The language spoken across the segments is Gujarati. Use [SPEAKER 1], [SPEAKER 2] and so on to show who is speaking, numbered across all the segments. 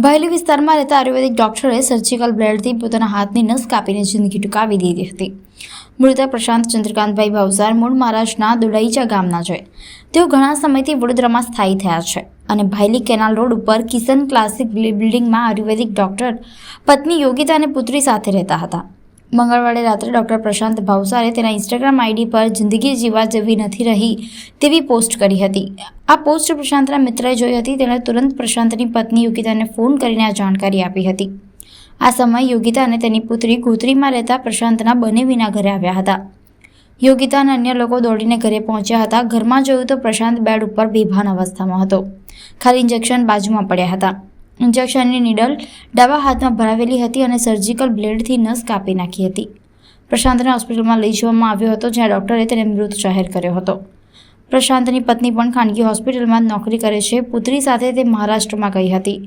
[SPEAKER 1] ભાયલી વિસ્તારમાં રહેતા આયુર્વેદિક ડોક્ટરે સર્જિકલ બ્લેડથી પોતાના હાથની નસ કાપીને જિંદગી ટૂંકાવી દીધી હતી। મૃતક પ્રશાંત ચંદ્રકાંતભાઈ ભાવસાર મૂળ મહારાષ્ટ્રના દુડાઈચા ગામના છે। તેઓ ઘણા સમયથી વડોદરામાં સ્થાયી થયા છે અને ભાયલી કેનાલ રોડ ઉપર કિશન ક્લાસિક બિલ્ડિંગમાં આયુર્વેદિક ડોક્ટર પત્ની યોગિતા અને પુત્રી સાથે રહેતા હતા। મંગળવારે રાત્રે ડોક્ટર પ્રશાંત ભાવસારે તેના ઇન્સ્ટાગ્રામ આઈડી પર જિંદગી જીવા જેવી નથી રહી તેવી પોસ્ટ કરી હતી। આ પોસ્ટ પ્રશાંતના મિત્રએ જોઈ હતી। તેણે તુરંત પ્રશાંતની પત્ની યોગિતાને ફોન કરીને આ જાણકારી આપી હતી। આ સમયે યોગિતા અને તેની પુત્રી ગોત્રીમાં રહેતા પ્રશાંતના બનેવીના ઘરે આવ્યા હતા। યોગિતા અને અન્ય લોકો દોડીને ઘરે પહોંચ્યા હતા। ઘરમાં જોયું તો પ્રશાંત બેડ ઉપર બેભાન અવસ્થામાં હતો। ખાલી ઇન્જેક્શન બાજુમાં પડ્યા હતા। ઇન્જેક્શનની નીડલ ડાબા હાથમાં ભરાવેલી હતી અને સર્જિકલ બ્લેડથી નસ કાપી નાખી હતી। પ્રશાંતને હોસ્પિટલમાં લઈ જવામાં આવ્યો હતો, જ્યાં ડોક્ટરે તેને મૃત જાહેર કર્યો હતો। પ્રશાંતની પત્ની પણ ખાનગી હોસ્પિટલમાં નોકરી કરે છે। પુત્રી સાથે તે મહારાષ્ટ્રમાં ગઈ હતી।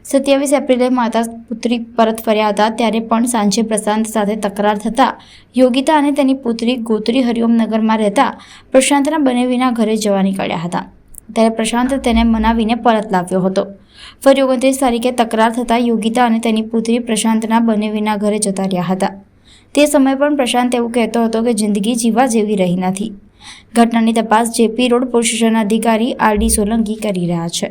[SPEAKER 1] 27 એપ્રિલે માતા પુત્રી પરત ફર્યા હતા, ત્યારે પણ સાંજે પ્રશાંત સાથે તકરાર થતાં યોગિતા અને તેની પુત્રી ગોત્રી હરિઓમનગરમાં રહેતા પ્રશાંતના બનેવીના ઘરે જવા નીકળ્યા હતા। ત્યારે પ્રશાંત તેને મનાવીને પરત લાવ્યો હતો। ફરી 29 તારીખે તકરાર થતાં યોગિતા અને તેની પુત્રી પ્રશાંતના બનેવીના ઘરે જતા રહ્યા હતા। તે સમયે પણ પ્રશાંત એવું કહેતો હતો કે જિંદગી જીવા જેવી રહી નથી। ઘટનાની તપાસ જેપી રોડ પોલીસ સ્ટેશનના અધિકારી RD સોલંકી કરી રહ્યા છે।